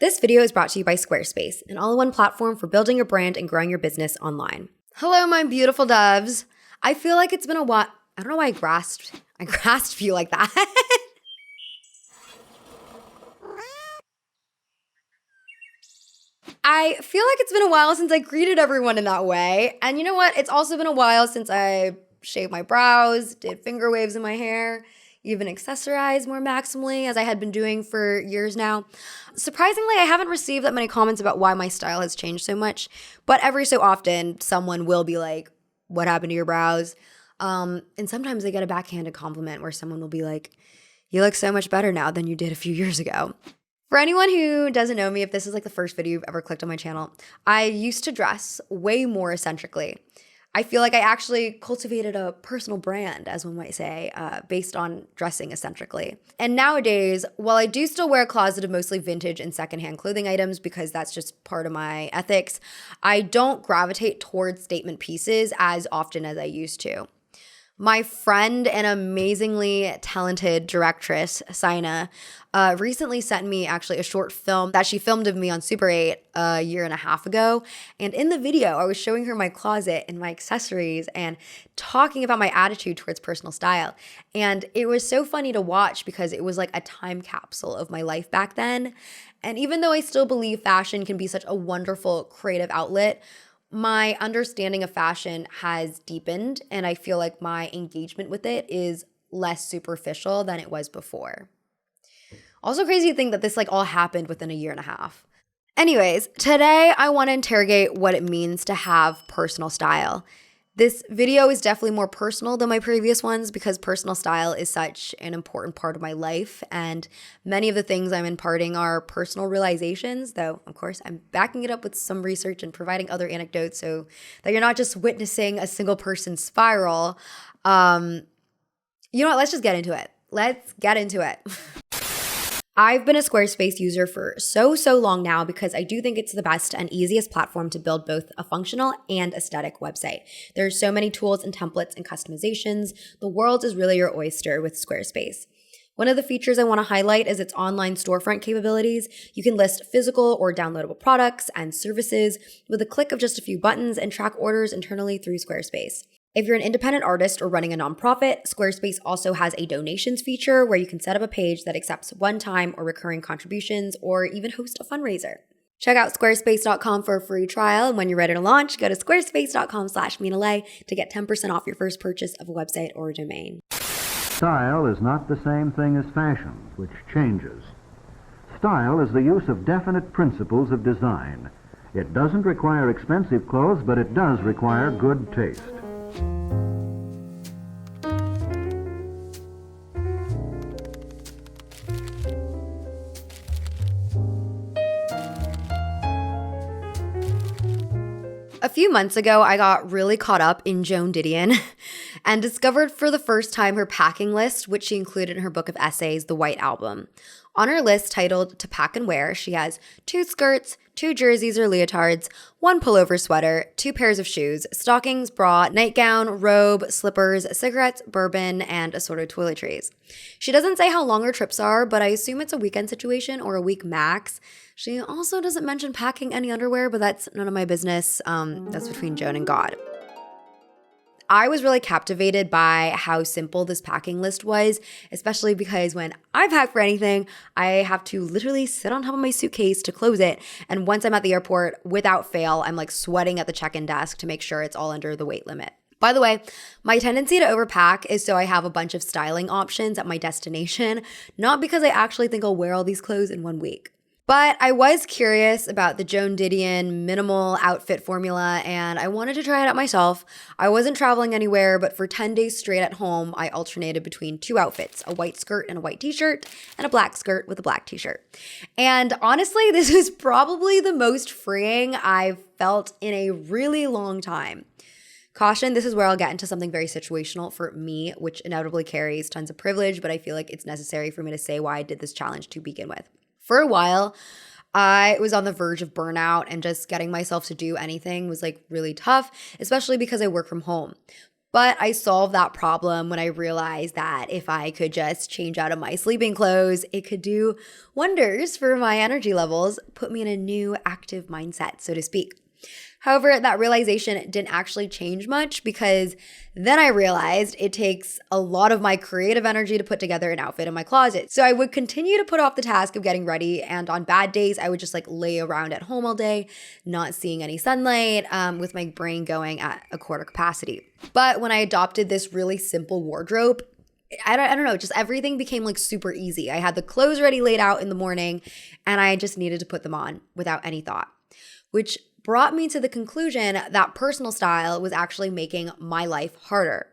This video is brought to you by Squarespace, an all-in-one platform for building your brand and growing your business online. Hello, my beautiful doves. I feel like it's been a while. I don't know why I grasped you like that. I feel like it's been a while since I greeted everyone in that way. And you know what? It's also been a while since I shaved my brows, did finger waves in my hair, even accessorized more maximally as I had been doing for years now. Surprisingly, I haven't received that many comments about why my style has changed so much, but every so often someone will be like, "What happened to your brows?" And sometimes I get a backhanded compliment where someone will be like, "You look so much better now than you did a few years ago." For anyone who doesn't know me, if this is like the first video you've ever clicked on my channel, I used to dress way more eccentrically. I feel like I actually cultivated a personal brand, as one might say, based on dressing eccentrically. And nowadays, while I do still wear a closet of mostly vintage and secondhand clothing items because that's just part of my ethics, I don't gravitate towards statement pieces as often as I used to. My friend and amazingly talented directress, Sina, recently sent me actually a short film that she filmed of me on Super 8 a year and a half ago. And in the video, I was showing her my closet and my accessories and talking about my attitude towards personal style. And it was so funny to watch because it was like a time capsule of my life back then. And even though I still believe fashion can be such a wonderful creative outlet, my understanding of fashion has deepened, and I feel like my engagement with it is less superficial than it was before. Also crazy to think that this all happened within a year and a half. Anyways, today I want to interrogate what it means to have personal style. This video is definitely more personal than my previous ones because personal style is such an important part of my life, and many of the things I'm imparting are personal realizations, though of course I'm backing it up with some research and providing other anecdotes so that you're not just witnessing a single person's spiral. You know what, let's just get into it. Let's get into it. I've been a Squarespace user for so long now because I do think it's the best and easiest platform to build both a functional and aesthetic website. There's so many tools and templates and customizations. The world is really your oyster with Squarespace. One of the features I want to highlight is its online storefront capabilities. You can list physical or downloadable products and services with a click of just a few buttons and track orders internally through Squarespace. If you're an independent artist or running a nonprofit, Squarespace also has a donations feature where you can set up a page that accepts one-time or recurring contributions or even host a fundraiser. Check out squarespace.com for a free trial, and when you're ready to launch, go to squarespace.com/Mina to get 10% off your first purchase of a website or a domain. Style is not the same thing as fashion, which changes. Style is the use of definite principles of design. It doesn't require expensive clothes, but it does require good taste. A few months ago, I got really caught up in Joan Didion and discovered for the first time her packing list, which she included in her book of essays, The White Album. On her list titled To Pack and Wear, she has 2 skirts, 2 jerseys or leotards, 1 pullover sweater, 2 pairs of shoes, stockings, bra, nightgown, robe, slippers, cigarettes, bourbon, and assorted toiletries. She doesn't say how long her trips are, but I assume it's a weekend situation or a week max. She also doesn't mention packing any underwear, but that's none of my business. That's between Joan and God. I was really captivated by how simple this packing list was, especially because when I pack for anything, I have to literally sit on top of my suitcase to close it. And once I'm at the airport, without fail, I'm sweating at the check-in desk to make sure it's all under the weight limit. By the way, my tendency to overpack is so I have a bunch of styling options at my destination, not because I actually think I'll wear all these clothes in 1 week. But I was curious about the Joan Didion minimal outfit formula, and I wanted to try it out myself. I wasn't traveling anywhere, but for 10 days straight at home, I alternated between 2 outfits, a white skirt and a white t-shirt, and a black skirt with a black t-shirt. And honestly, this is probably the most freeing I've felt in a really long time. Caution, this is where I'll get into something very situational for me, which inevitably carries tons of privilege, but I feel like it's necessary for me to say why I did this challenge to begin with. For a while, I was on the verge of burnout, and just getting myself to do anything was really tough, especially because I work from home. But I solved that problem when I realized that if I could just change out of my sleeping clothes, it could do wonders for my energy levels, put me in a new active mindset, so to speak. However, that realization didn't actually change much because then I realized it takes a lot of my creative energy to put together an outfit in my closet. So I would continue to put off the task of getting ready, and on bad days, I would just lay around at home all day, not seeing any sunlight, with my brain going at a quarter capacity. But when I adopted this really simple wardrobe, I don't know, just everything became super easy. I had the clothes ready laid out in the morning, and I just needed to put them on without any thought, which brought me to the conclusion that personal style was actually making my life harder.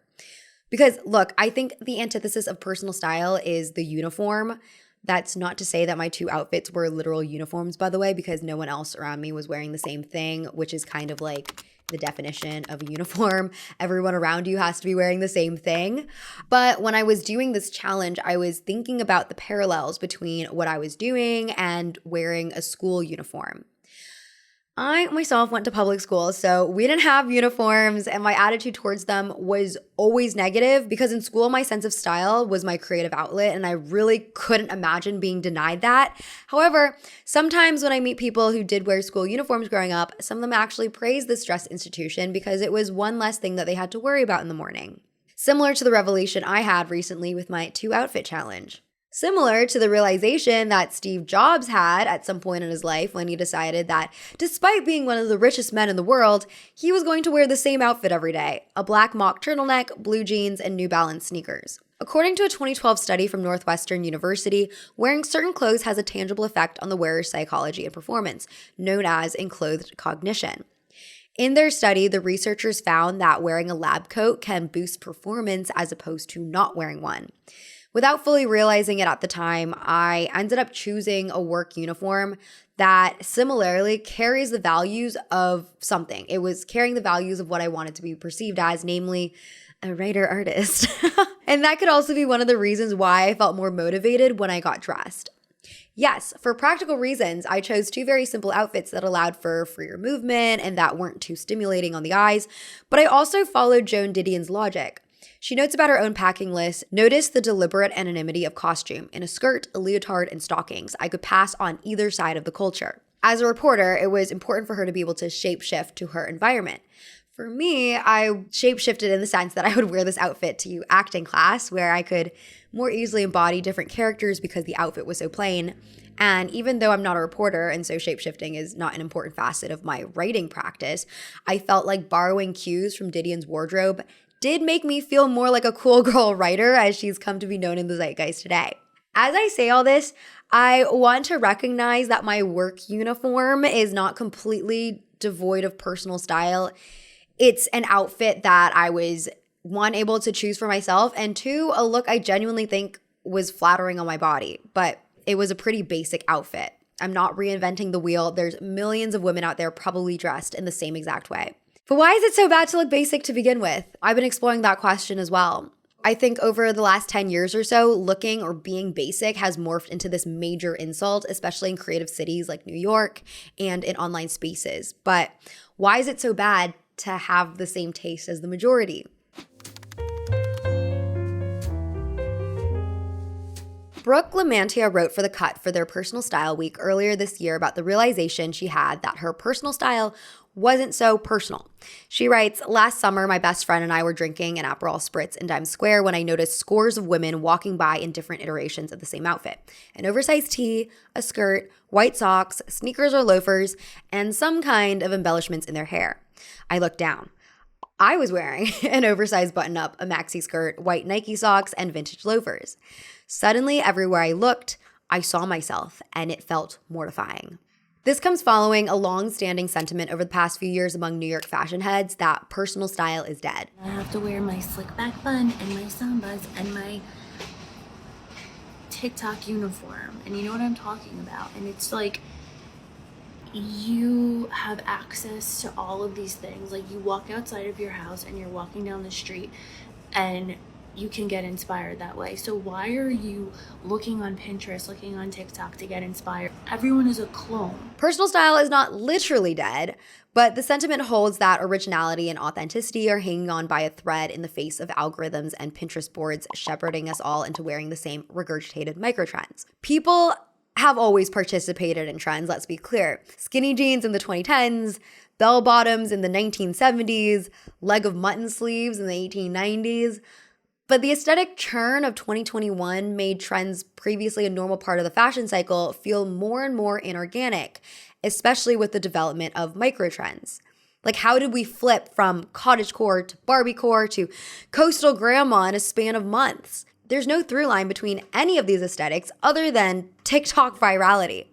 Because look, I think the antithesis of personal style is the uniform. That's not to say that my two outfits were literal uniforms, by the way, because no one else around me was wearing the same thing, which is kind of like the definition of a uniform. Everyone around you has to be wearing the same thing. But when I was doing this challenge, I was thinking about the parallels between what I was doing and wearing a school uniform. I myself went to public school, so we didn't have uniforms, and my attitude towards them was always negative because in school, my sense of style was my creative outlet, and I really couldn't imagine being denied that. However, sometimes when I meet people who did wear school uniforms growing up, some of them actually praise this dress institution because it was one less thing that they had to worry about in the morning. Similar to the revelation I had recently with my 2-outfit challenge. Similar to the realization that Steve Jobs had at some point in his life when he decided that despite being one of the richest men in the world, he was going to wear the same outfit every day, a black mock turtleneck, blue jeans, and New Balance sneakers. According to a 2012 study from Northwestern University, wearing certain clothes has a tangible effect on the wearer's psychology and performance, known as enclothed cognition. In their study, the researchers found that wearing a lab coat can boost performance as opposed to not wearing one. Without fully realizing it at the time, I ended up choosing a work uniform that similarly carries the values of something. It was carrying the values of what I wanted to be perceived as, namely a writer-artist. And that could also be one of the reasons why I felt more motivated when I got dressed. Yes, for practical reasons, I chose 2 very simple outfits that allowed for freer movement and that weren't too stimulating on the eyes, but I also followed Joan Didion's logic. She notes about her own packing list, notice the deliberate anonymity of costume. In a skirt, a leotard, and stockings, I could pass on either side of the culture. As a reporter, it was important for her to be able to shape-shift to her environment. For me, I shape-shifted in the sense that I would wear this outfit to acting class where I could more easily embody different characters because the outfit was so plain. And even though I'm not a reporter and so shape-shifting is not an important facet of my writing practice, I felt like borrowing cues from Didion's wardrobe did make me feel more like a cool girl writer as she's come to be known in the zeitgeist today. As I say all this, I want to recognize that my work uniform is not completely devoid of personal style. It's an outfit that I was, 1, able to choose for myself, and 2, a look I genuinely think was flattering on my body. But it was a pretty basic outfit. I'm not reinventing the wheel. There's millions of women out there probably dressed in the same exact way. But why is it so bad to look basic to begin with? I've been exploring that question as well. I think over the last 10 years or so, looking or being basic has morphed into this major insult, especially in creative cities like New York and in online spaces. But why is it so bad to have the same taste as the majority? Brooke Lamantia wrote for The Cut for their Personal Style Week earlier this year about the realization she had that her personal style wasn't so personal. She writes, last summer, my best friend and I were drinking an Aperol Spritz in Times Square when I noticed scores of women walking by in different iterations of the same outfit. An oversized tee, a skirt, white socks, sneakers or loafers, and some kind of embellishments in their hair. I looked down. I was wearing an oversized button-up, a maxi skirt, white Nike socks, and vintage loafers. Suddenly, everywhere I looked, I saw myself, and it felt mortifying. This comes following a long-standing sentiment over the past few years among New York fashion heads that personal style is dead. I have to wear my slick back bun and my sambas and my TikTok uniform. And you know what I'm talking about. And it's like, you have access to all of these things. Like, you walk outside of your house and you're walking down the street and you can get inspired that way. So why are you looking on Pinterest, looking on TikTok to get inspired? Everyone is a clone. Personal style is not literally dead, but the sentiment holds that originality and authenticity are hanging on by a thread in the face of algorithms and Pinterest boards shepherding us all into wearing the same regurgitated microtrends. People have always participated in trends, let's be clear. Skinny jeans in the 2010s, bell bottoms in the 1970s, leg of mutton sleeves in the 1890s. But the aesthetic churn of 2021 made trends previously a normal part of the fashion cycle feel more and more inorganic, especially with the development of microtrends. Like, how did we flip from cottagecore to Barbiecore to coastal grandma in a span of months? There's no through line between any of these aesthetics other than TikTok virality.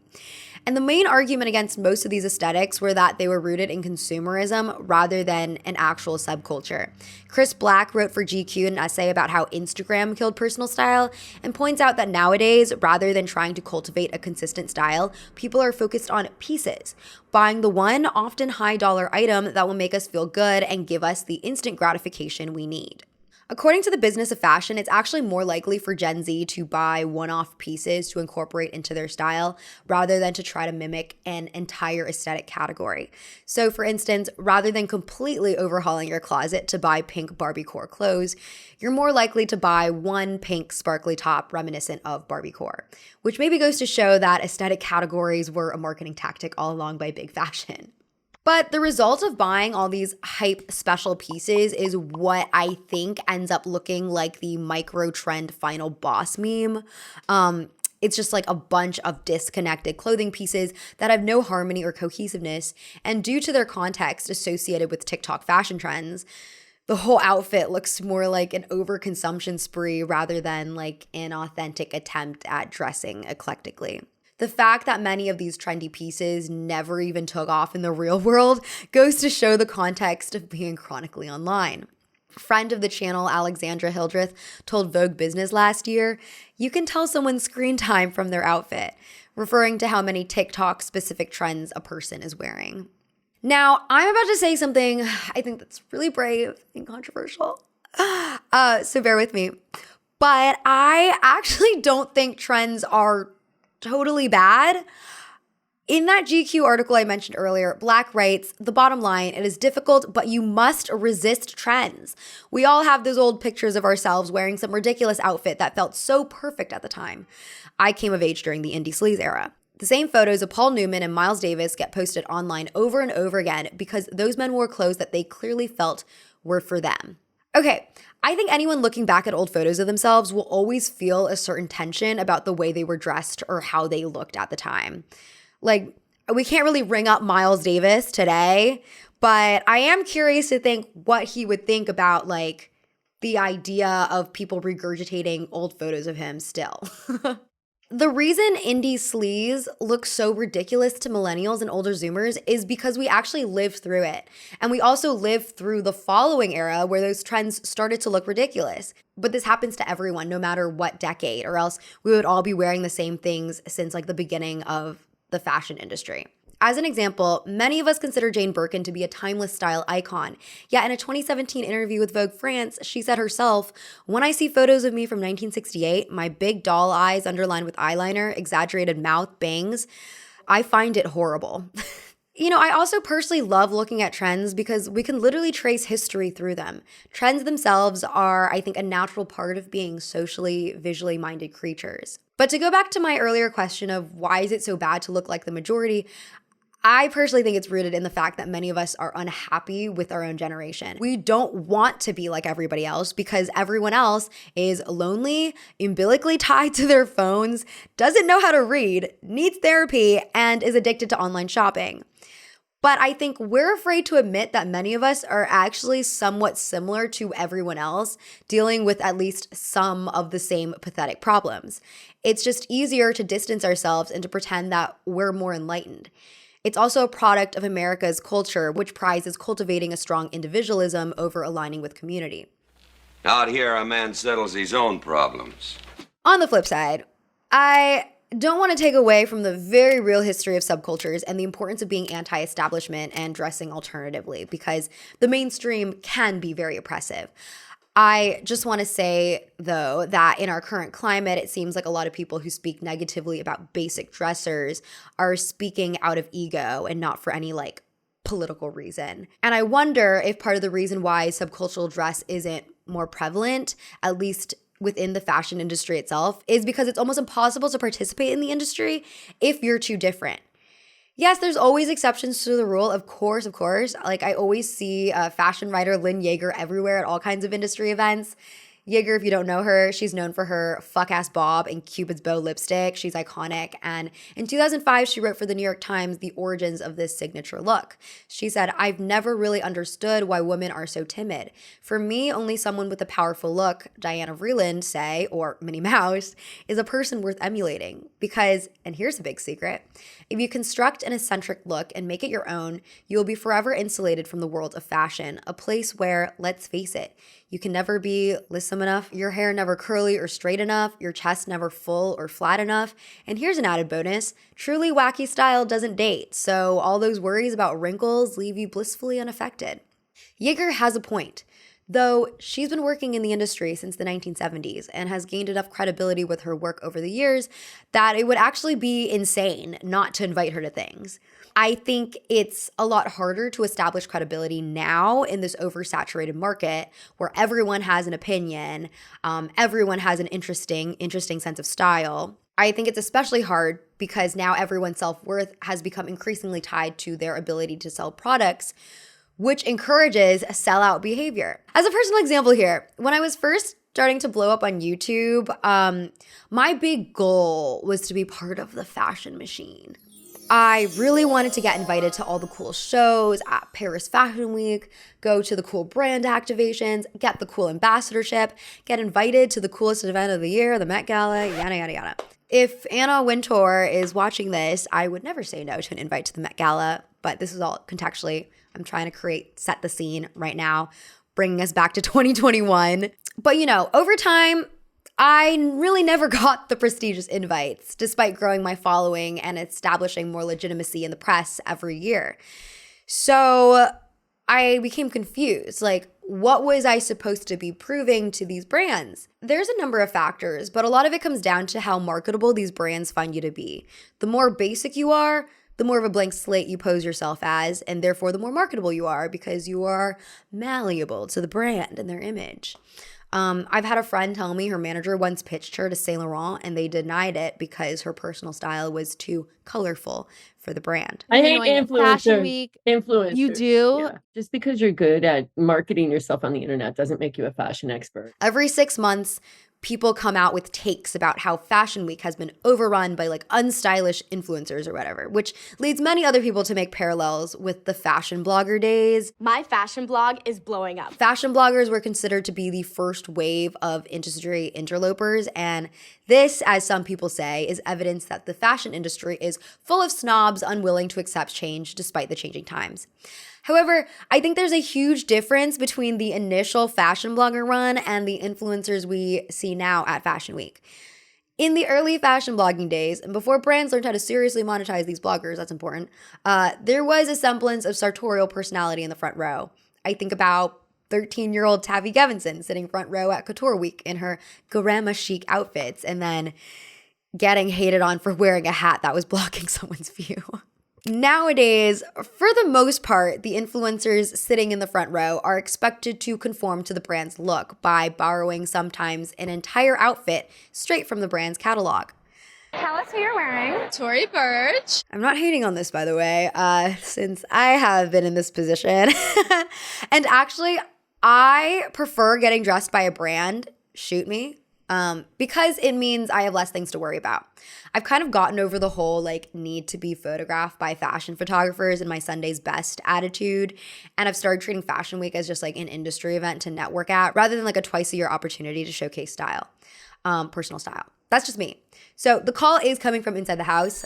And the main argument against most of these aesthetics were that they were rooted in consumerism rather than an actual subculture. Chris Black wrote for GQ an essay about how Instagram killed personal style and points out that nowadays, rather than trying to cultivate a consistent style, people are focused on pieces, buying the one, often high-dollar item that will make us feel good and give us the instant gratification we need. According to the business of fashion, it's actually more likely for Gen Z to buy one-off pieces to incorporate into their style rather than to try to mimic an entire aesthetic category. So for instance, rather than completely overhauling your closet to buy pink Barbiecore clothes, you're more likely to buy one pink sparkly top reminiscent of Barbiecore, which maybe goes to show that aesthetic categories were a marketing tactic all along by big fashion. But the result of buying all these hype special pieces is what I think ends up looking like the micro trend final boss meme. It's just like a bunch of disconnected clothing pieces that have no harmony or cohesiveness. And due to their context associated with TikTok fashion trends, the whole outfit looks more like an overconsumption spree rather than like an authentic attempt at dressing eclectically. The fact that many of these trendy pieces never even took off in the real world goes to show the context of being chronically online. Friend of the channel, Alexandra Hildreth, told Vogue Business last year, "You can tell someone's screen time from their outfit," referring to how many TikTok-specific trends a person is wearing. Now, I'm about to say something I think that's really brave and controversial, so bear with me. But I actually don't think trends are totally bad. In that GQ article I mentioned earlier, Black writes, "The bottom line, it is difficult, but you must resist trends. We all have those old pictures of ourselves wearing some ridiculous outfit that felt so perfect at the time. I came of age during the indie sleaze era. The same photos of Paul Newman and Miles Davis get posted online over and over again because those men wore clothes that they clearly felt were for them." Okay, I think anyone looking back at old photos of themselves will always feel a certain tension about the way they were dressed or how they looked at the time. Like, we can't really ring up Miles Davis today, but I am curious to think what he would think about, like, the idea of people regurgitating old photos of him still. The reason indie sleaze looks so ridiculous to millennials and older Zoomers is because we actually lived through it. And we also lived through the following era where those trends started to look ridiculous. But this happens to everyone, no matter what decade, or else we would all be wearing the same things since like the beginning of the fashion industry. As an example, many of us consider Jane Birkin to be a timeless style icon. Yet in a 2017 interview with Vogue France, she said herself, "When I see photos of me from 1968, my big doll eyes underlined with eyeliner, exaggerated mouth, bangs, I find it horrible." You know, I also personally love looking at trends because we can literally trace history through them. Trends themselves are, I think, a natural part of being socially, visually minded creatures. But to go back to my earlier question of why is it so bad to look like the majority, I personally think it's rooted in the fact that many of us are unhappy with our own generation. We don't want to be like everybody else because everyone else is lonely, umbilically tied to their phones, doesn't know how to read, needs therapy, and is addicted to online shopping. But I think we're afraid to admit that many of us are actually somewhat similar to everyone else, dealing with at least some of the same pathetic problems. It's just easier to distance ourselves and to pretend that we're more enlightened. It's also a product of America's culture, which prizes cultivating a strong individualism over aligning with community. Out here, a man settles his own problems. On the flip side, I don't want to take away from the very real history of subcultures and the importance of being anti-establishment and dressing alternatively, because the mainstream can be very oppressive. I just want to say, though, that in our current climate, it seems like a lot of people who speak negatively about basic dressers are speaking out of ego and not for any like political reason. And I wonder if part of the reason why subcultural dress isn't more prevalent, at least within the fashion industry itself, is because it's almost impossible to participate in the industry if you're too different. Yes, there's always exceptions to the rule, of course. Like I always see fashion writer Lynn Yeager everywhere at all kinds of industry events. Yeager, if you don't know her, she's known for her fuck-ass bob and Cupid's bow lipstick. She's iconic. And in 2005, she wrote for the New York Times the origins of this signature look. She said, "I've never really understood why women are so timid. For me, only someone with a powerful look, Diana Vreeland, say, or Minnie Mouse, is a person worth emulating. Because, and here's a big secret, if you construct an eccentric look and make it your own, you will be forever insulated from the world of fashion, a place where, let's face it, you can never be lissom enough, your hair never curly or straight enough, your chest never full or flat enough. And here's an added bonus, truly wacky style doesn't date, so all those worries about wrinkles leave you blissfully unaffected." Yeager has a point, though she's been working in the industry since the 1970s and has gained enough credibility with her work over the years that it would actually be insane not to invite her to things. I think it's a lot harder to establish credibility now in this oversaturated market where everyone has an opinion, everyone has an interesting sense of style. I think it's especially hard because now everyone's self-worth has become increasingly tied to their ability to sell products, which encourages sellout behavior. As a personal example here, when I was first starting to blow up on YouTube, my big goal was to be part of the fashion machine. I really wanted to get invited to all the cool shows at Paris Fashion Week, go to the cool brand activations, get the cool ambassadorship, get invited to the coolest event of the year, the Met Gala, yada, yada, yada. If Anna Wintour is watching this, I would never say no to an invite to the Met Gala, but this is all contextually. I'm trying to set the scene right now, bringing us back to 2021. But over time, I really never got the prestigious invites, despite growing my following and establishing more legitimacy in the press every year. So I became confused. Like, what was I supposed to be proving to these brands? There's a number of factors, but a lot of it comes down to how marketable these brands find you to be. The more basic you are, the more of a blank slate you pose yourself as, and therefore the more marketable you are because you are malleable to the brand and their image. I've had a friend tell me her manager once pitched her to Saint Laurent and they denied it because her personal style was too colorful for the brand. I hate influencers. Fashion Week. Influencers. You do? Yeah. Just because you're good at marketing yourself on the internet doesn't make you a fashion expert. Every 6 months, people come out with takes about how Fashion Week has been overrun by like unstylish influencers or whatever, which leads many other people to make parallels with the fashion blogger days. My fashion blog is blowing up. Fashion bloggers were considered to be the first wave of industry interlopers, and this, as some people say, is evidence that the fashion industry is full of snobs unwilling to accept change despite the changing times. However, I think there's a huge difference between the initial fashion blogger run and the influencers we see now at Fashion Week. In the early fashion blogging days, and before brands learned how to seriously monetize these bloggers, that's important, there was a semblance of sartorial personality in the front row. I think about 13-year-old Tavi Gevinson sitting front row at Couture Week in her grandma chic outfits and then getting hated on for wearing a hat that was blocking someone's view. Nowadays, for the most part, the influencers sitting in the front row are expected to conform to the brand's look by borrowing sometimes an entire outfit straight from the brand's catalog. Tell us who you're wearing. Tory Burch. I'm not hating on this, by the way, since I have been in this position. And actually, I prefer getting dressed by a brand, shoot me, because it means I have less things to worry about. I've kind of gotten over the whole need to be photographed by fashion photographers in my Sunday's best attitude. And I've started treating Fashion Week as just an industry event to network at rather than a twice-a-year opportunity to showcase style, personal style. That's just me. So the call is coming from inside the house.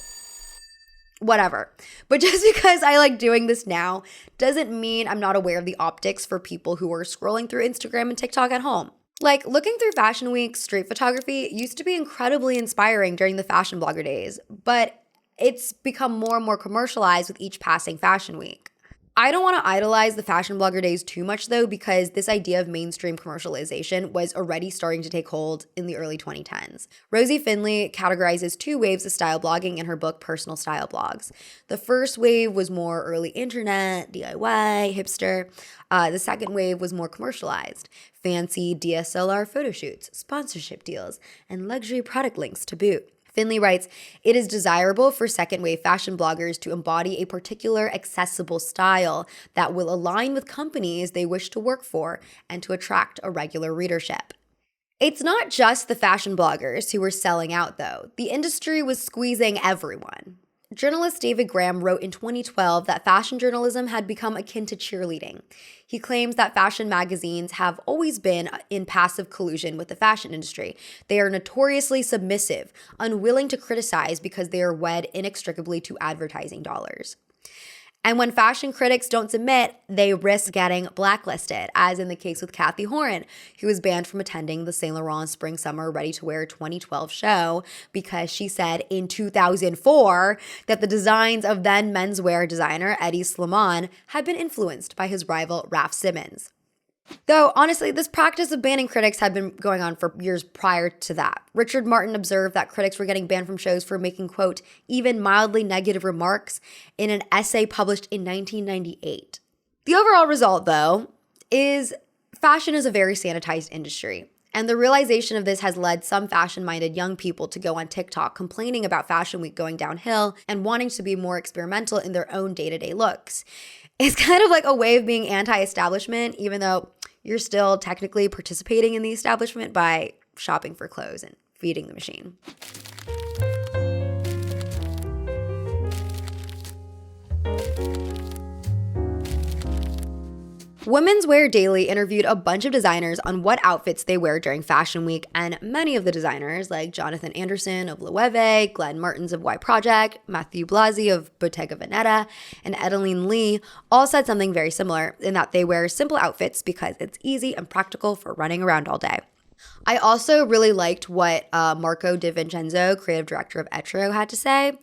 Whatever. But just because I like doing this now doesn't mean I'm not aware of the optics for people who are scrolling through Instagram and TikTok at home. Looking through Fashion Week street photography used to be incredibly inspiring during the fashion blogger days, but it's become more and more commercialized with each passing Fashion Week. I don't want to idolize the fashion blogger days too much though, because this idea of mainstream commercialization was already starting to take hold in the early 2010s. Rosie Findlay categorizes 2 waves of style blogging in her book Personal Style Blogs. The first wave was more early internet, DIY, hipster. The second wave was more commercialized, fancy DSLR photo shoots, sponsorship deals, and luxury product links to boot. Findlay writes, "It is desirable for second-wave fashion bloggers to embody a particular accessible style that will align with companies they wish to work for and to attract a regular readership." It's not just the fashion bloggers who were selling out, though. The industry was squeezing everyone. Journalist David Graham wrote in 2012 that fashion journalism had become akin to cheerleading. He claims that fashion magazines have always been in passive collusion with the fashion industry. They are notoriously submissive, unwilling to criticize because they are wed inextricably to advertising dollars. And when fashion critics don't submit, they risk getting blacklisted, as in the case with Kathy Horan, who was banned from attending the Saint Laurent Spring Summer Ready to Wear 2012 show because she said in 2004 that the designs of then menswear designer Eddie Slimane had been influenced by his rival Raf Simons. Though, honestly, this practice of banning critics had been going on for years prior to that. Richard Martin observed that critics were getting banned from shows for making, quote, even mildly negative remarks in an essay published in 1998. The overall result, though, is fashion is a very sanitized industry. And the realization of this has led some fashion-minded young people to go on TikTok complaining about Fashion Week going downhill and wanting to be more experimental in their own day-to-day looks. It's kind of like a way of being anti-establishment, even though you're still technically participating in the establishment by shopping for clothes and feeding the machine. Women's Wear Daily interviewed a bunch of designers on what outfits they wear during Fashion Week, and many of the designers, like Jonathan Anderson of Loewe, Glenn Martins of Y Project, Matthew Blasi of Bottega Veneta, and Edeline Lee, all said something very similar in that they wear simple outfits because it's easy and practical for running around all day. I also really liked what Marco De Vincenzo, creative director of Etro, had to say.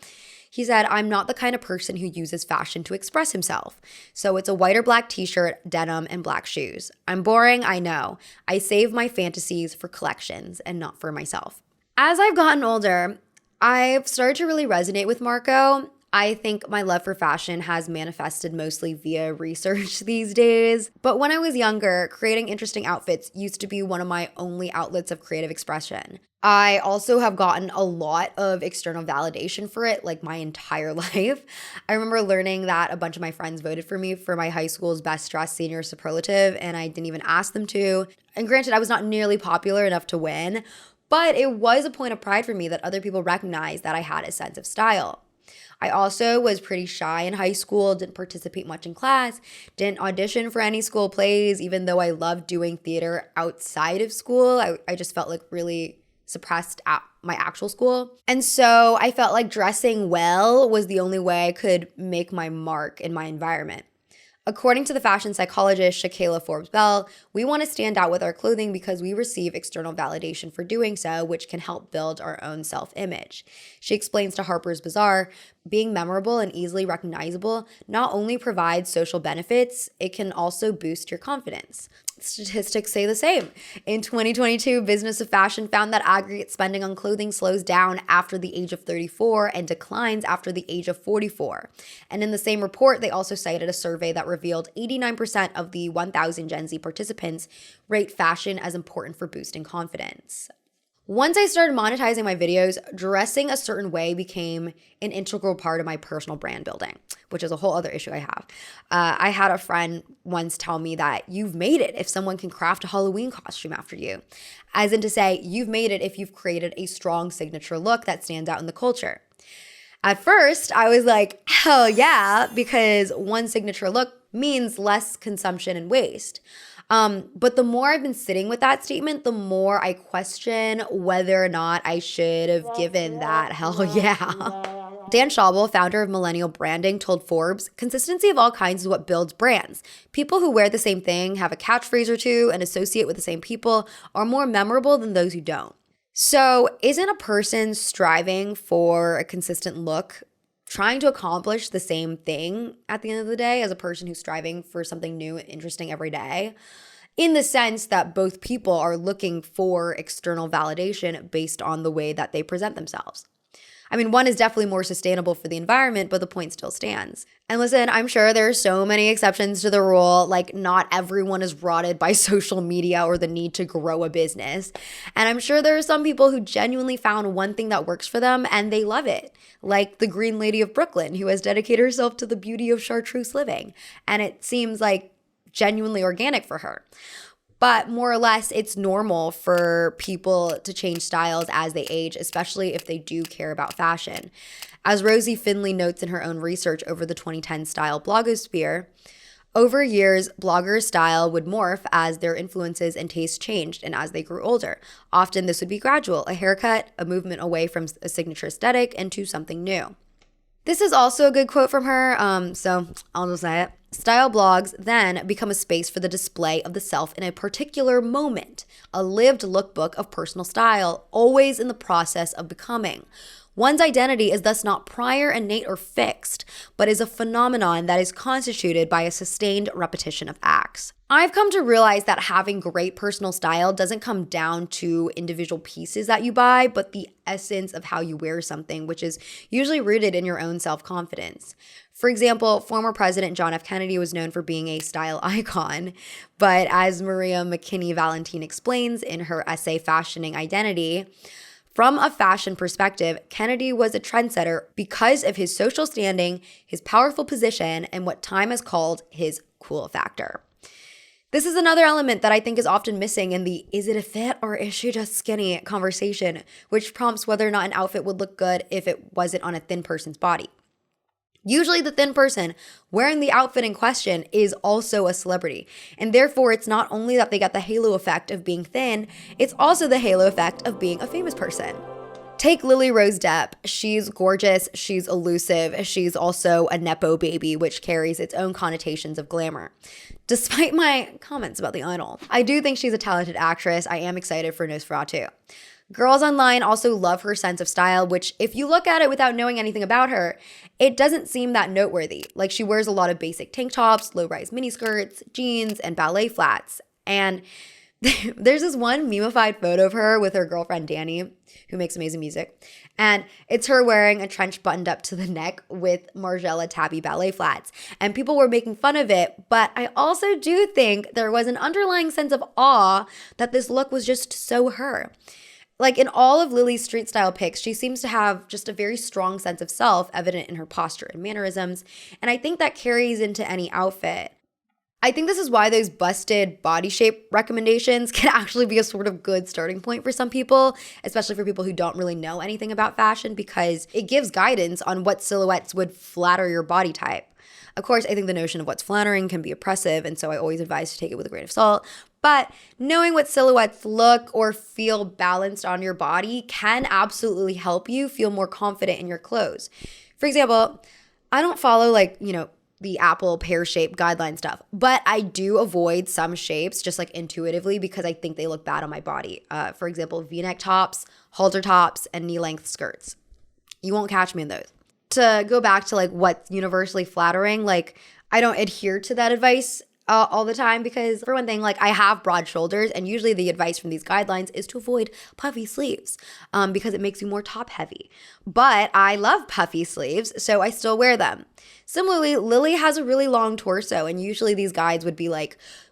He said, "I'm not the kind of person who uses fashion to express himself. So it's a white or black t-shirt, denim, and black shoes. I'm boring, I know. I save my fantasies for collections and not for myself." As I've gotten older, I've started to really resonate with Marco. I think my love for fashion has manifested mostly via research these days. But when I was younger, creating interesting outfits used to be one of my only outlets of creative expression. I also have gotten a lot of external validation for it, like my entire life. I remember learning that a bunch of my friends voted for me for my high school's best dressed senior superlative, and I didn't even ask them to. And granted, I was not nearly popular enough to win, but it was a point of pride for me that other people recognized that I had a sense of style. I also was pretty shy in high school, didn't participate much in class, didn't audition for any school plays, even though I loved doing theater outside of school. I just felt like really suppressed at my actual school. And so I felt like dressing well was the only way I could make my mark in my environment. According to the fashion psychologist Shakayla Forbes-Bell, we want to stand out with our clothing because we receive external validation for doing so, which can help build our own self-image. She explains to Harper's Bazaar, being memorable and easily recognizable not only provides social benefits, it can also boost your confidence. Statistics say the same. In 2022, Business of Fashion found that aggregate spending on clothing slows down after the age of 34 and declines after the age of 44. And in the same report, they also cited a survey that revealed 89% of the 1,000 Gen Z participants rate fashion as important for boosting confidence. Once I started monetizing my videos, dressing a certain way became an integral part of my personal brand building, which is a whole other issue I have. I had a friend once tell me that you've made it if someone can craft a Halloween costume after you. As in to say, you've made it if you've created a strong signature look that stands out in the culture. At first, I was like, hell yeah, because one signature look means less consumption and waste. But the more I've been sitting with that statement, the more I question whether or not I should have given that hell yeah. Dan Schaubel, founder of Millennial Branding, told Forbes, "Consistency of all kinds is what builds brands. People who wear the same thing, have a catchphrase or two, and associate with the same people are more memorable than those who don't." So isn't a person striving for a consistent look trying to accomplish the same thing at the end of the day as a person who's striving for something new and interesting every day, in the sense that both people are looking for external validation based on the way that they present themselves. I mean, one is definitely more sustainable for the environment, but the point still stands. And listen, I'm sure there are so many exceptions to the rule. Like, not everyone is rotted by social media or the need to grow a business. And I'm sure there are some people who genuinely found one thing that works for them and they love it. Like the Green Lady of Brooklyn, who has dedicated herself to the beauty of chartreuse living. And it seems like genuinely organic for her. But more or less, it's normal for people to change styles as they age, especially if they do care about fashion. As Rosie Findlay notes in her own research over the 2010 style blogosphere, over years, bloggers' style would morph as their influences and tastes changed and as they grew older. Often this would be gradual, a haircut, a movement away from a signature aesthetic into something new. This is also a good quote from her, so I'll just say it. Style blogs then become a space for the display of the self in a particular moment, a lived lookbook of personal style, always in the process of becoming. One's identity is thus not prior, innate, or fixed, but is a phenomenon that is constituted by a sustained repetition of acts. I've come to realize that having great personal style doesn't come down to individual pieces that you buy, but the essence of how you wear something, which is usually rooted in your own self-confidence. For example, former President John F. Kennedy was known for being a style icon, but as Maria Mackinney-Valentin explains in her essay Fashioning Identity, from a fashion perspective, Kennedy was a trendsetter because of his social standing, his powerful position, and what time has called his cool factor. This is another element that I think is often missing in the "is it a fit or is she just skinny" conversation, which prompts whether or not an outfit would look good if it wasn't on a thin person's body. Usually the thin person wearing the outfit in question is also a celebrity. And therefore, it's not only that they get the halo effect of being thin, it's also the halo effect of being a famous person. Take Lily Rose Depp. She's gorgeous, she's elusive, she's also a Nepo baby, which carries its own connotations of glamour. Despite my comments about the idol, I do think she's a talented actress. I am excited for Nosferatu. Girls online also love her sense of style, which if you look at it without knowing anything about her, it doesn't seem that noteworthy. Like, she wears a lot of basic tank tops, low-rise miniskirts, jeans, and ballet flats. And there's this one memeified photo of her with her girlfriend Danny, who makes amazing music. And it's her wearing a trench buttoned up to the neck with Margiela tabby ballet flats. And people were making fun of it, but I also do think there was an underlying sense of awe that this look was just so her. Like, in all of Lily's street style pics, she seems to have just a very strong sense of self, evident in her posture and mannerisms, and I think that carries into any outfit. I think this is why those busted body shape recommendations can actually be a sort of good starting point for some people, especially for people who don't really know anything about fashion, because it gives guidance on what silhouettes would flatter your body type. Of course, I think the notion of what's flattering can be oppressive, and so I always advise to take it with a grain of salt. But knowing what silhouettes look or feel balanced on your body can absolutely help you feel more confident in your clothes. For example, I don't follow the Apple pear shape guideline stuff, but I do avoid some shapes just like intuitively because I think they look bad on my body. For example, V-neck tops, halter tops, and knee-length skirts. You won't catch me in those. To go back to what's universally flattering, I don't adhere to that advice all the time because, for one thing, I have broad shoulders, and usually the advice from these guidelines is to avoid puffy sleeves because it makes you more top heavy. But I love puffy sleeves, so I still wear them. Similarly, Lily has a really long torso, and usually these guides would be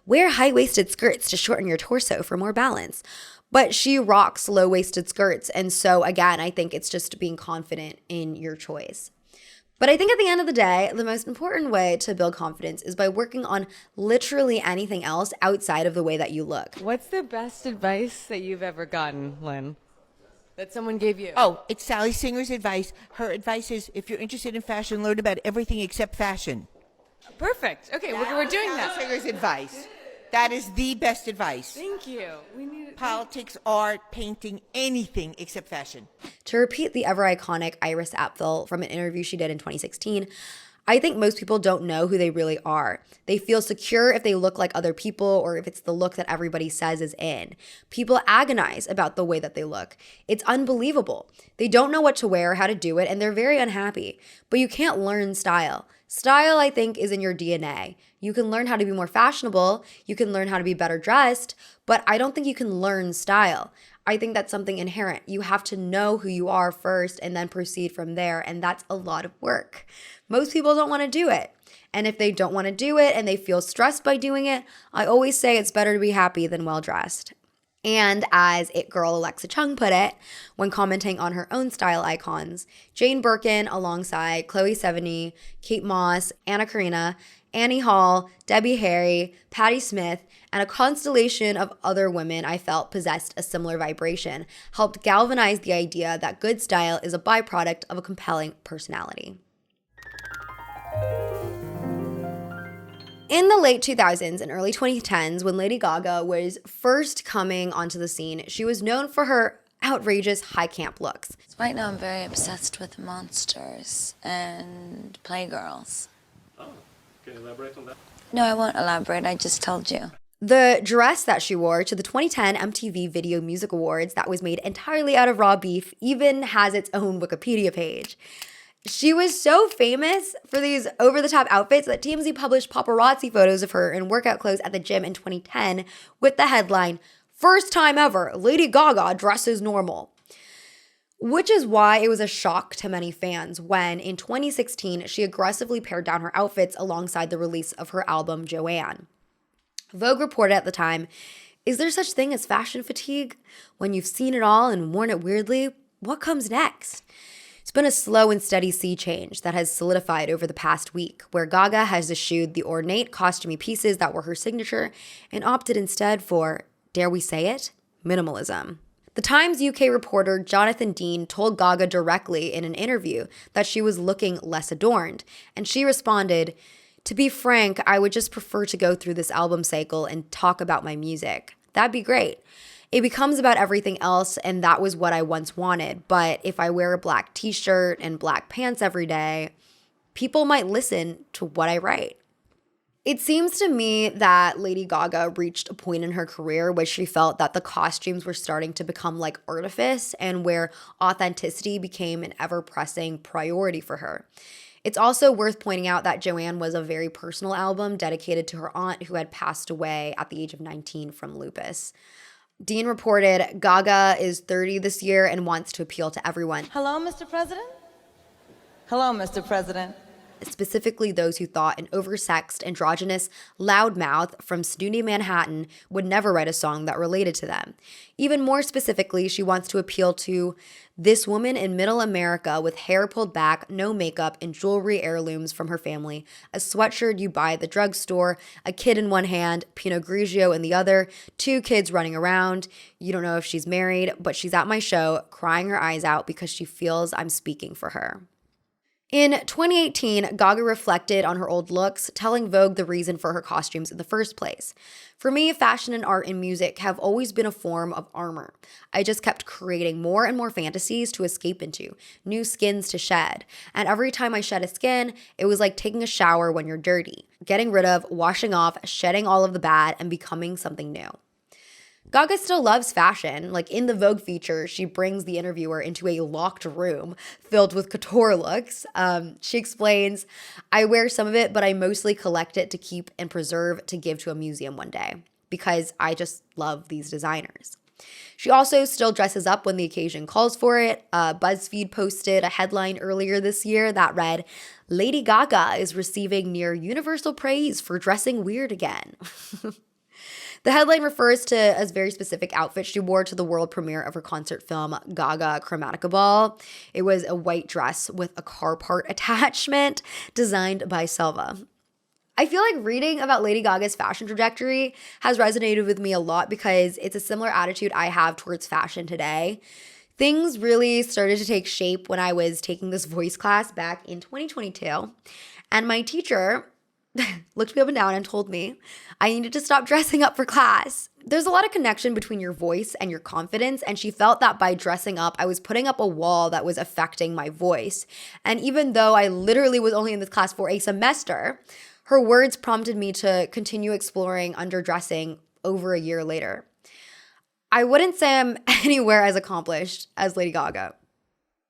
wear high-waisted skirts to shorten your torso for more balance. But she rocks low-waisted skirts, and so again, I think it's just being confident in your choice. But I think at the end of the day, the most important way to build confidence is by working on literally anything else outside of the way that you look. What's the best advice that you've ever gotten, Lynn? That someone gave you? Oh, it's Sally Singer's advice. Her advice is, if you're interested in fashion, learn about everything except fashion. Perfect. Okay, we're doing that. Sally Singer's advice. That is the best advice. Thank you. We need politics, art, painting, anything except fashion. To repeat the ever iconic Iris Apfel from an interview she did in 2016, I think most people don't know who they really are. They feel secure if they look like other people or if it's the look that everybody says is in. People agonize about the way that they look. It's unbelievable. They don't know what to wear, how to do it, and they're very unhappy. But you can't learn style. Style, I think, is in your DNA. You can learn how to be more fashionable. You can learn how to be better dressed, but I don't think you can learn style. I think that's something inherent. You have to know who you are first and then proceed from there, and that's a lot of work. Most people don't want to do it. And if they don't want to do it and they feel stressed by doing it, I always say it's better to be happy than well-dressed. And as It Girl Alexa Chung put it, when commenting on her own style icons, Jane Birkin alongside Chloe Sevigny, Kate Moss, Anna Karina, Annie Hall, Debbie Harry, Patti Smith, and a constellation of other women I felt possessed a similar vibration, helped galvanize the idea that good style is a byproduct of a compelling personality. In the late 2000s and early 2010s, when Lady Gaga was first coming onto the scene, she was known for her outrageous high camp looks. Right now I'm very obsessed with monsters and playgirls. Oh, can you elaborate on that? No, I won't elaborate, I just told you. The dress that she wore to the 2010 MTV Video Music Awards that was made entirely out of raw beef even has its own Wikipedia page. She was so famous for these over-the-top outfits that TMZ published paparazzi photos of her in workout clothes at the gym in 2010 with the headline, "First time ever, Lady Gaga dresses normal." Which is why it was a shock to many fans when, in 2016, she aggressively pared down her outfits alongside the release of her album, Joan. Vogue reported at the time, "Is there such thing as fashion fatigue? When you've seen it all and worn it weirdly, what comes next?" It's been a slow and steady sea change that has solidified over the past week, where Gaga has eschewed the ornate, costumey pieces that were her signature and opted instead for, dare we say it, minimalism. The Times UK reporter Jonathan Dean told Gaga directly in an interview that she was looking less adorned, and she responded, "To be frank, I would just prefer to go through this album cycle and talk about my music. That'd be great. It becomes about everything else, and that was what I once wanted. But if I wear a black t-shirt and black pants every day, people might listen to what I write." It seems to me that Lady Gaga reached a point in her career where she felt that the costumes were starting to become like artifice and where authenticity became an ever-pressing priority for her. It's also worth pointing out that Joan was a very personal album dedicated to her aunt who had passed away at the age of 19 from lupus. Dean reported, "Gaga is 30 this year and wants to appeal to everyone." Hello, Mr. President? Hello, Mr. President. Specifically those who thought an oversexed, androgynous loudmouth from snooty Manhattan would never write a song that related to them. Even more specifically, she wants to appeal to this woman in middle America with hair pulled back, no makeup, and jewelry heirlooms from her family, a sweatshirt you buy at the drugstore, a kid in one hand, Pinot Grigio in the other, 2 kids running around. You don't know if she's married, but she's at my show crying her eyes out because she feels I'm speaking for her. In 2018, Gaga reflected on her old looks, telling Vogue the reason for her costumes in the first place. "For me, fashion and art and music have always been a form of armor. I just kept creating more and more fantasies to escape into, new skins to shed. And every time I shed a skin, it was like taking a shower when you're dirty, getting rid of, washing off, shedding all of the bad, and becoming something new." Gaga still loves fashion. Like in the Vogue feature, she brings the interviewer into a locked room filled with couture looks. She explains, "I wear some of it, but I mostly collect it to keep and preserve to give to a museum one day because I just love these designers." She also still dresses up when the occasion calls for it. BuzzFeed posted a headline earlier this year that read, "Lady Gaga is receiving near universal praise for dressing weird again." The headline refers to a very specific outfit she wore to the world premiere of her concert film Gaga Chromatica Ball. It was a white dress with a car part attachment designed by Selva. I feel like reading about Lady Gaga's fashion trajectory has resonated with me a lot because it's a similar attitude I have towards fashion today. Things really started to take shape when I was taking this voice class back in 2022. And my teacher looked me up and down and told me I needed to stop dressing up for class. There's a lot of connection between your voice and your confidence, and she felt that by dressing up, I was putting up a wall that was affecting my voice. And even though I literally was only in this class for a semester, her words prompted me to continue exploring underdressing over a year later. I wouldn't say I'm anywhere as accomplished as Lady Gaga.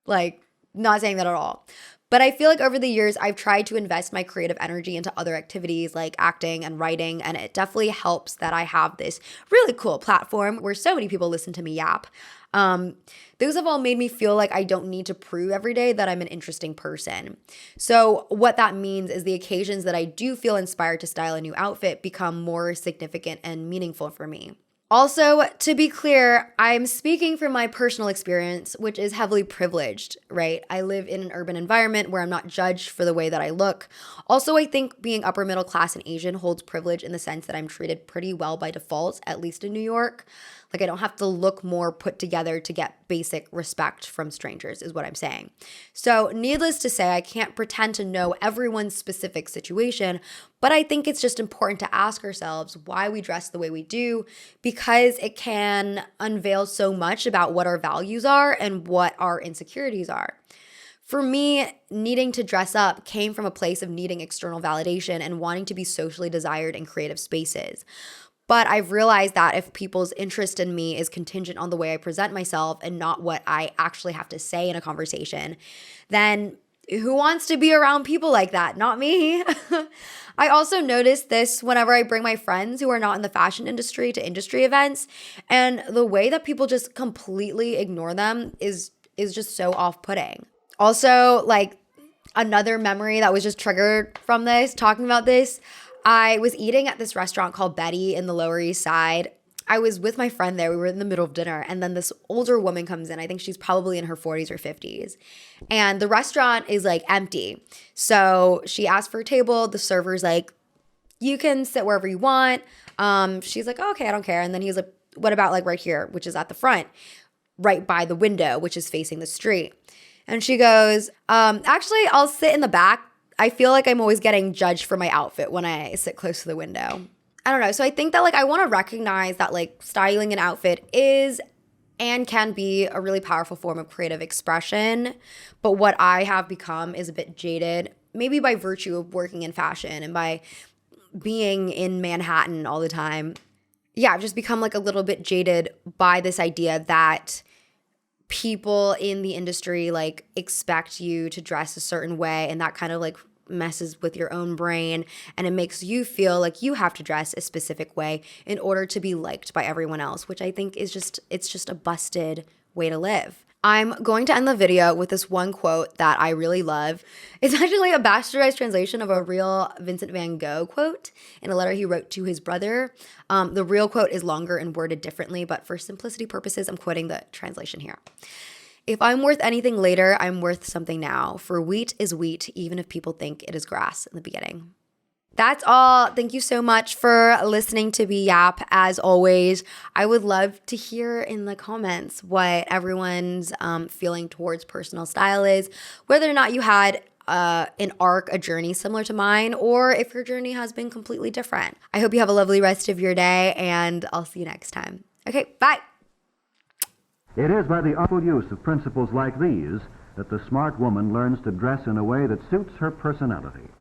Like, not saying that at all. But I feel like over the years, I've tried to invest my creative energy into other activities like acting and writing, and it definitely helps that I have this really cool platform where so many people listen to me yap. Those have all made me feel like I don't need to prove every day that I'm an interesting person. So what that means is the occasions that I do feel inspired to style a new outfit become more significant and meaningful for me. Also, to be clear, I'm speaking from my personal experience, which is heavily privileged, right? I live in an urban environment where I'm not judged for the way that I look. Also, I think being upper middle class and Asian holds privilege in the sense that I'm treated pretty well by default, at least in New York. Like, I don't have to look more put together to get basic respect from strangers, is what I'm saying. So, needless to say, I can't pretend to know everyone's specific situation, but I think it's just important to ask ourselves why we dress the way we do, because it can unveil so much about what our values are and what our insecurities are. For me, needing to dress up came from a place of needing external validation and wanting to be socially desired in creative spaces. But I've realized that if people's interest in me is contingent on the way I present myself and not what I actually have to say in a conversation, then who wants to be around people like that? Not me. I also notice this whenever I bring my friends who are not in the fashion industry to industry events, and the way that people just completely ignore them is just so off-putting. Also, like, another memory that was just triggered from this, talking about this, I was eating at this restaurant called Betty in the Lower East Side. I was with my friend there. We were in the middle of dinner, and then this older woman comes in. I think she's probably in her 40s or 50s. And the restaurant is like empty. So she asked for a table. The server's like, you can sit wherever you want. She's like, oh, okay, I don't care. And then he's like, what about like right here, which is at the front, right by the window, which is facing the street. And she goes, actually, I'll sit in the back. I feel like I'm always getting judged for my outfit when I sit close to the window. I don't know. So I think that like I want to recognize that like styling an outfit is and can be a really powerful form of creative expression. But what I have become is a bit jaded, maybe by virtue of working in fashion and by being in Manhattan all the time. Yeah, I've just become like a little bit jaded by this idea that people in the industry like expect you to dress a certain way, and that kind of like messes with your own brain, and it makes you feel like you have to dress a specific way in order to be liked by everyone else, which I think is just a busted way to live. I'm going to end the video with this one quote that I really love. It's actually a bastardized translation of a real Vincent van Gogh quote in a letter he wrote to his brother. The real quote is longer and worded differently, but for simplicity purposes, I'm quoting the translation here. If I'm worth anything later, I'm worth something now. For wheat is wheat, even if people think it is grass in the beginning. That's all. Thank you so much for listening to me yap. As always, I would love to hear in the comments what everyone's feeling towards personal style is, whether or not you had an arc, a journey similar to mine, or if your journey has been completely different. I hope you have a lovely rest of your day, and I'll see you next time. Okay, bye. It is by the artful use of principles like these that the smart woman learns to dress in a way that suits her personality.